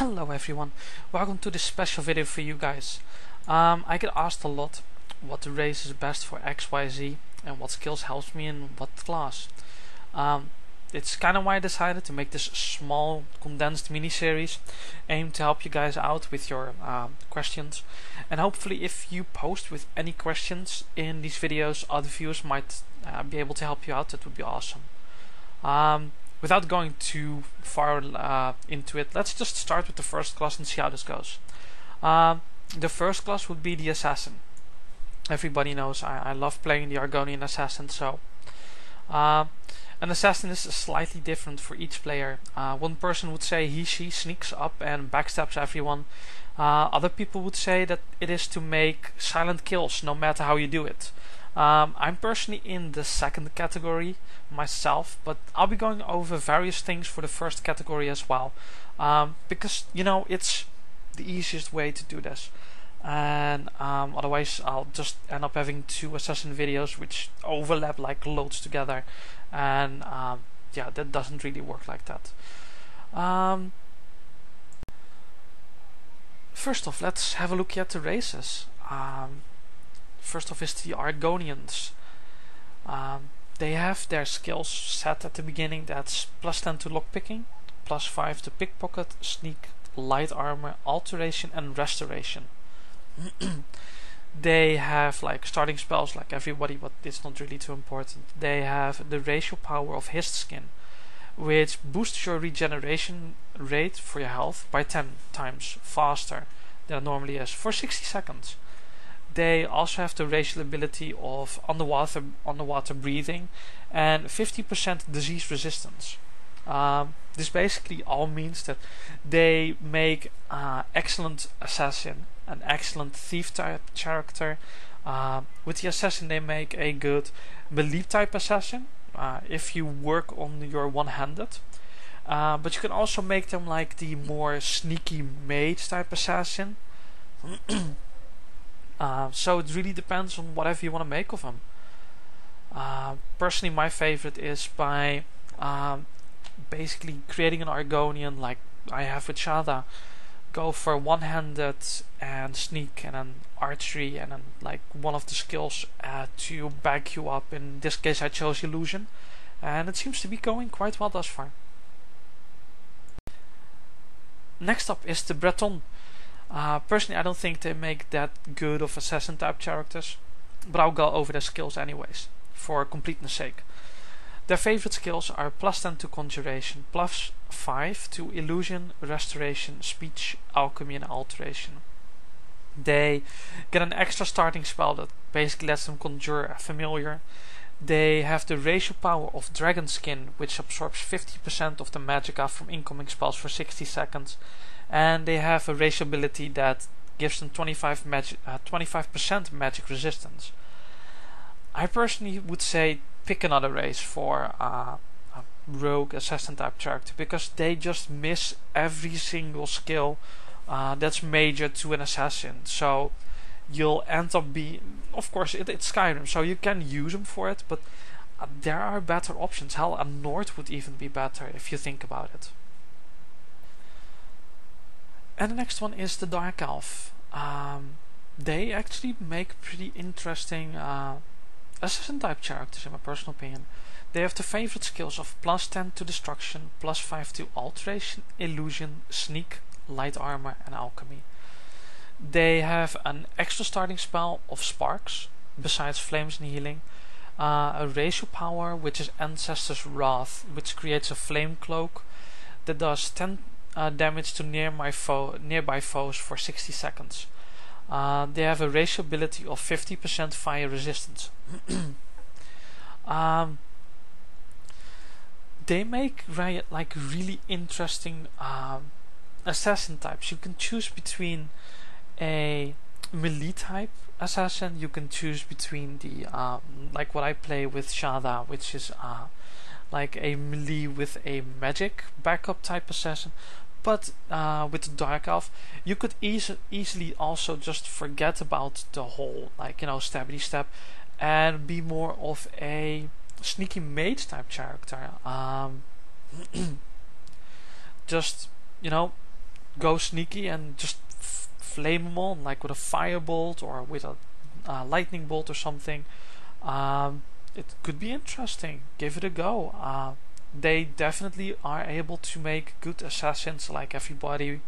Hello everyone, welcome to this special video for you guys. I get asked a lot what race is best for XYZ and what skills helps me in what class. It's kind of why I decided to make this small condensed mini-series aimed to help you guys out with your questions, and hopefully if you post with any questions in these videos, other viewers might be able to help you out. That would be awesome. Without going too far into it, let's just start with the first class and see how this goes. The first class would be the Assassin. Everybody knows I love playing the Argonian Assassin, so an Assassin is slightly different for each player. One person would say she sneaks up and backstabs everyone. Other people would say that it is to make silent kills no matter how you do it. I'm personally in the second category myself, but I'll be going over various things for the first category as well, because you know it's the easiest way to do this, and otherwise I'll just end up having two assassin videos which overlap like loads together, and yeah, that doesn't really work like that. First off, let's have a look at the races. First off is the Argonians. They have their skills set at the beginning. That's +10 to lockpicking, +5 to pickpocket, sneak, light armor, alteration and restoration. They have like starting spells like everybody, but it's not really too important. They have the racial power of Hist Skin, which boosts your regeneration rate for your health by 10 times faster than it normally is for 60 seconds. They also have the racial ability of underwater breathing and 50% disease resistance. This basically all means that they make excellent assassin, an excellent thief type character. With the assassin they make a good melee type assassin if you work on your one-handed. But you can also make them like the more sneaky mage type assassin. So it really depends on whatever you want to make of them. Personally, my favorite is by basically creating an Argonian like I have with Shada. Go for one-handed and sneak, and then archery, and then like one of the skills to back you up. In this case I chose illusion, and it seems to be going quite well thus far. Next up is the Breton. Personally, I don't think they make that good of assassin type characters, but I'll go over their skills anyways, for completeness sake. Their favorite skills are +10 to conjuration, +5 to illusion, restoration, speech, alchemy and alteration. They get an extra starting spell that basically lets them conjure a familiar. They have the racial power of Dragon Skin, which absorbs 50% of the magicka from incoming spells for 60 seconds. And they have a racial ability that gives them 25% magic resistance. I personally would say pick another race for a rogue assassin type character, because they just miss every single skill that's major to an assassin. So you'll end up being, of course it's Skyrim, so you can use them for it, but there are better options. Hell, a Nord would even be better if you think about it. And the next one is the Dark Elf. They actually make pretty interesting assassin type characters in my personal opinion. They have the favorite skills of +10 to destruction, +5 to alteration, illusion, sneak, light armor and alchemy. They have an extra starting spell of sparks, besides flames and healing. A racial power which is Ancestor's Wrath, which creates a flame cloak that does 10 damage to nearby foes for 60 seconds. They have a racial ability of 50% fire resistance. They make like really interesting assassin types. You can choose between a melee type assassin. You can choose between the like what I play with Shada, which is like a melee with a magic backup type assassin. But with the Dark Elf, you could easily also just forget about the whole, like, you know, stabby stab, and be more of a sneaky mage type character. Just, you know, go sneaky and just flame them on, like with a firebolt or with a lightning bolt or something. It could be interesting. Give it a go. They definitely are able to make good assassins, like everybody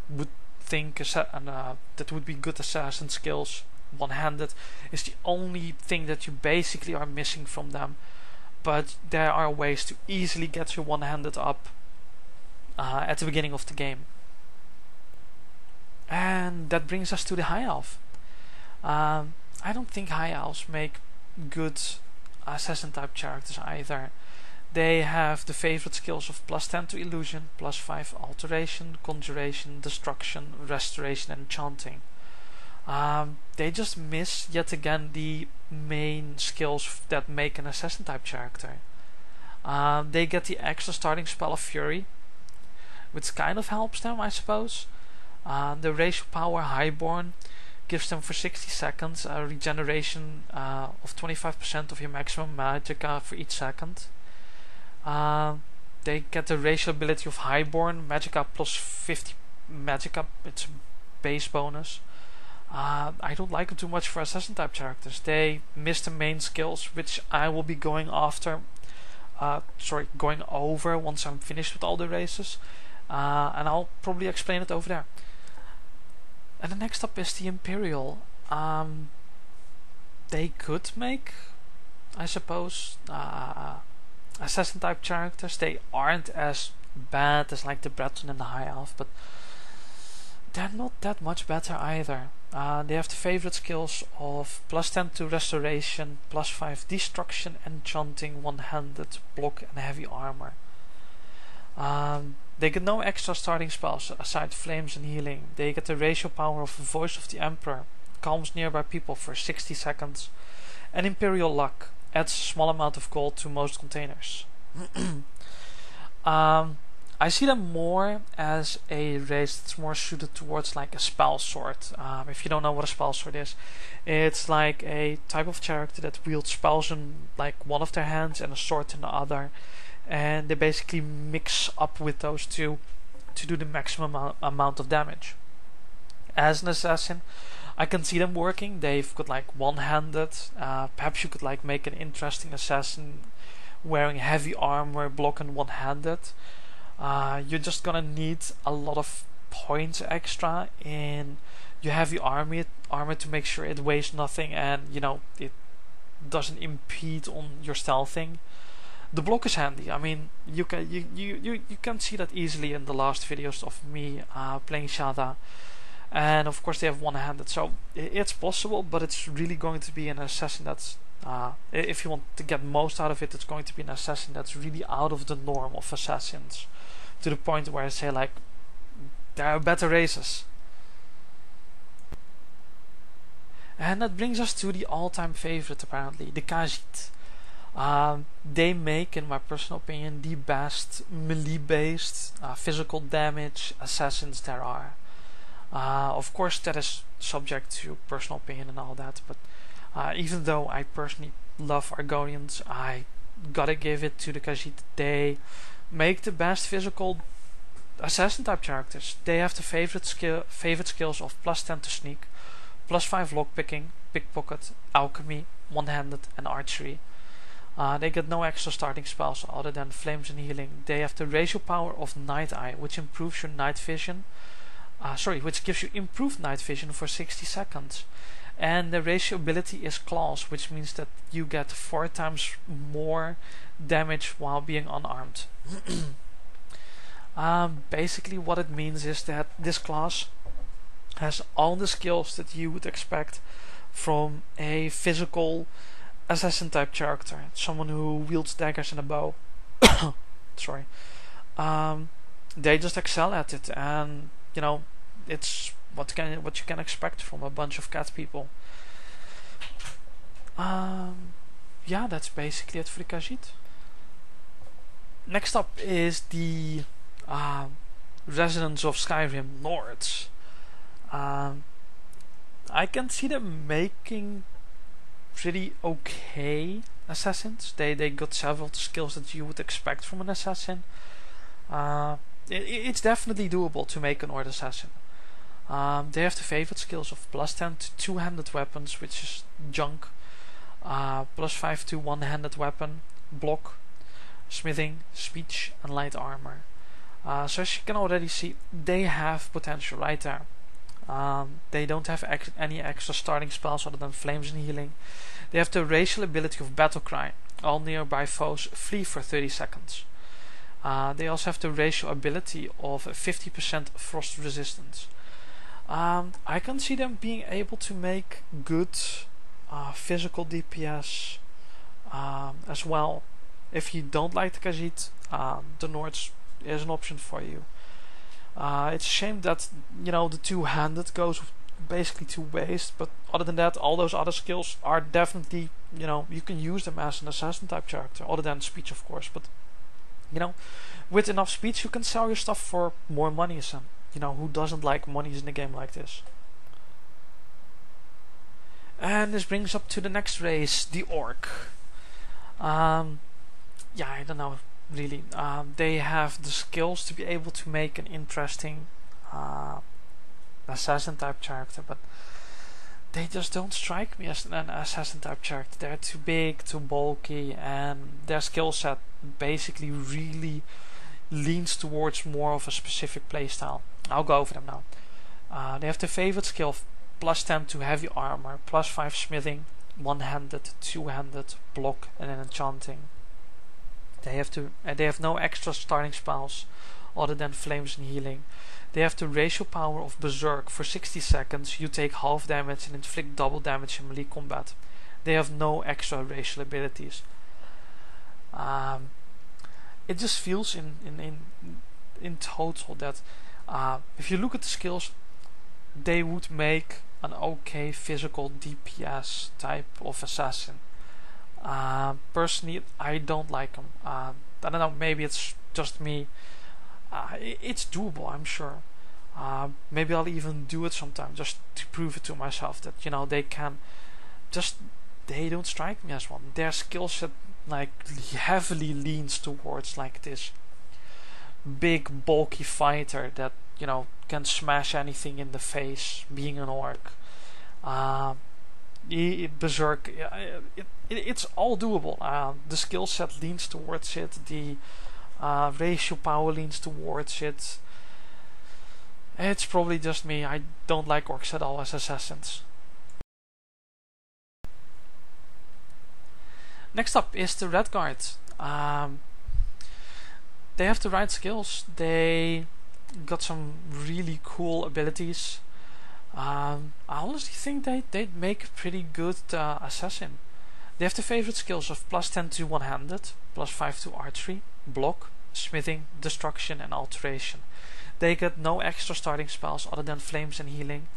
would think that would be good assassin skills. One-handed is the only thing that you basically are missing from them, but there are ways to easily get your one-handed up at the beginning of the game. And that brings us to the High Elf. I don't think High Elves make good assassin type characters either. They have the favorite skills of +10 to illusion, +5 alteration, conjuration, destruction, restoration and enchanting. They just miss yet again the main skills that make an assassin type character. They get the extra starting spell of Fury, which kind of helps them, I suppose. The racial power Highborn gives them for 60 seconds a regeneration of 25% of your maximum magicka for each second. They get the racial ability of Highborn, magicka plus 50 magicka, it's a base bonus. I don't like them too much for assassin type characters. They miss the main skills, which I will be going over once I'm finished with all the races, and I'll probably explain it over there. And the next up is the Imperial. They could make, I suppose, assassin type characters. They aren't as bad as like the Breton and the High Elf, but they're not that much better either. They have the favorite skills of +10 to restoration, +5 destruction, enchanting, one-handed, block and heavy armor. They get no extra starting spells aside flames and healing. They get the racial power of Voice of the Emperor, calms nearby people for 60 seconds, and Imperial luck, adds a small amount of gold to most containers. I see them more as a race that's more suited towards like a spell sword. If you don't know what a spell sword is, it's like a type of character that wields spells in like one of their hands and a sword in the other, and they basically mix up with those two to do the maximum amount of damage. As an assassin, I can see them working. They've got like one-handed. Perhaps you could like make an interesting assassin wearing heavy armor, blocking one-handed. You're just gonna need a lot of points extra in your heavy armor to make sure it weighs nothing and it doesn't impede on your stealthing. The block is handy. I mean, you can see that easily in the last videos of me playing Shada, and of course they have one-handed, so it's possible, but it's really going to be an assassin that's if you want to get most out of it, it's going to be an assassin that's really out of the norm of assassins, to the point where I say like there are better races. And that brings us to the all-time favorite, apparently, the Khajiit. They make, in my personal opinion, the best melee-based physical damage assassins there are. Of course, that is subject to personal opinion and all that, but even though I personally love Argonians, I gotta give it to the Khajiit. They make the best physical assassin type characters. They have the favorite skills of +10 to sneak, +5 lockpicking, pickpocket, alchemy, one-handed, and archery. They get no extra starting spells other than flames and healing. They have the racial power of Night Eye, which improves your night vision. Which gives you improved night vision for 60 seconds. And the racial ability is Claws, which means that you get 4 times more damage while being unarmed. Basically what it means is that this class has all the skills that you would expect from a physical assassin type character, someone who wields daggers and a bow. Sorry. They just excel at it, and it's what you can expect from a bunch of cat people. Yeah, that's basically it for the Khajiit. Next up is the residents of Skyrim, Lords. I can see them making pretty okay assassins. They got several skills that you would expect from an assassin. it's definitely doable to make an Ord Assassin. They have the favored skills of +10 to two-handed weapons, which is junk, +5 to one-handed weapon, block, smithing, speech, and light armor. So as you can already see, they have potential right there. They don't have any extra starting spells other than flames and healing. They have the racial ability of battle cry. All nearby foes flee for 30 seconds. They also have the racial ability of 50% frost resistance. I can see them being able to make good physical DPS as well. If you don't like the Khajiit, the Nords is an option for you. It's a shame that the two-handed goes basically to waste, but other than that, all those other skills are definitely you can use them as an assassin type character, other than speech of course, but with enough speech you can sell your stuff for more money. So who doesn't like monies in a game like this? And this brings up to the next race, the Orc. Yeah, I don't know really. They have the skills to be able to make an interesting assassin type character, but they just don't strike me as an assassin type character. They're too big, too bulky, and their skill set basically really leans towards more of a specific playstyle. I'll go over them now. They have the favored skill of +10 to heavy armor, +5 smithing, one-handed, two-handed, block, and then enchanting. They have no extra starting spells other than flames and healing. They have the racial power of Berserk. For 60 seconds you take half damage and inflict double damage in melee combat. They have no extra racial abilities. It just feels in total that if you look at the skills, they would make an okay physical DPS type of assassin. Personally, I don't like them. I don't know, maybe it's just me. It's doable, I'm sure. Maybe I'll even do it sometime just to prove it to myself that they can. They don't strike me as one. Their skill set heavily leans towards this big bulky fighter that can smash anything in the face, being an orc. Berserk, it's all doable. The skill set leans towards it. The racial power leans towards it. It's probably just me. I don't like orcs at all as assassins. Next up is the Redguard. They have the right skills. They got some really cool abilities. I honestly think they'd make a pretty good assassin. They have the favorite skills of +10 to one-handed, +5 to archery, block, smithing, destruction, and alteration. They get no extra starting spells other than flames and healing.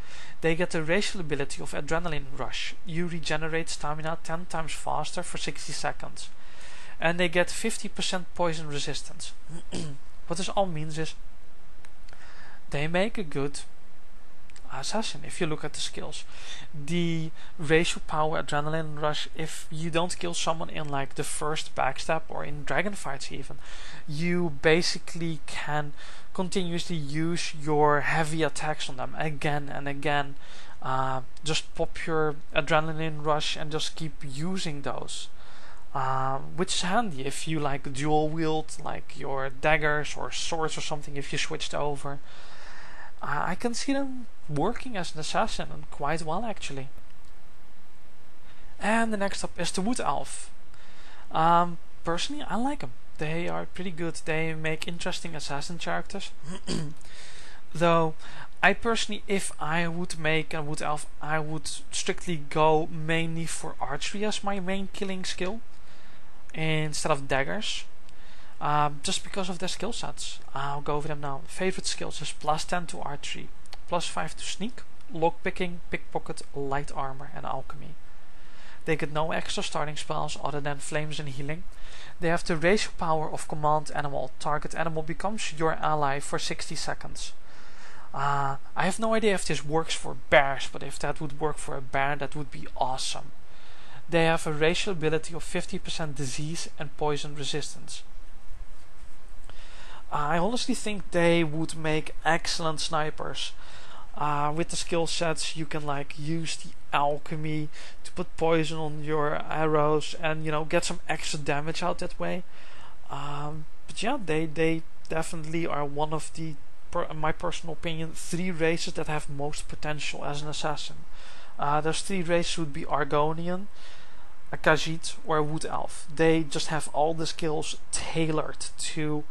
They get the racial ability of adrenaline rush. You regenerate stamina 10 times faster for 60 seconds. And they get 50% poison resistance. What this all means is they make a good assassin if you look at the skills. The racial power adrenaline rush, if you don't kill someone in the first backstab or in dragon fights even, you basically can continuously use your heavy attacks on them again and again. Just pop your adrenaline rush and just keep using those, which is handy if you dual wield your daggers or swords or something. If you switched over, I can see them working as an assassin, and quite well actually. And the next up is the Woodelf. Personally, I like them. They are pretty good. They make interesting assassin characters. Though, I personally, if I would make a Woodelf, I would strictly go mainly for archery as my main killing skill instead of daggers. Just because of their skill sets. I'll go over them now. Favorite skills is +10 to archery, +5 to sneak, lockpicking, pickpocket, light armor, and alchemy. They get no extra starting spells other than flames and healing. They have the racial power of command animal. Target animal becomes your ally for 60 seconds. I have no idea if this works for bears, but if that would work for a bear, that would be awesome. They have a racial ability of 50% disease and poison resistance. I honestly think they would make excellent snipers. With the skill sets, you can like use the alchemy to put poison on your arrows and get some extra damage out that way. But yeah, they definitely are one of the, in my personal opinion, 3 races that have most potential as an assassin. Those 3 races would be Argonian, a Khajiit, or a Woodelf. They just have all the skills tailored to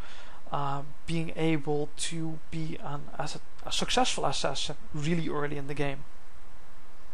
being able to be a successful assassin really early in the game.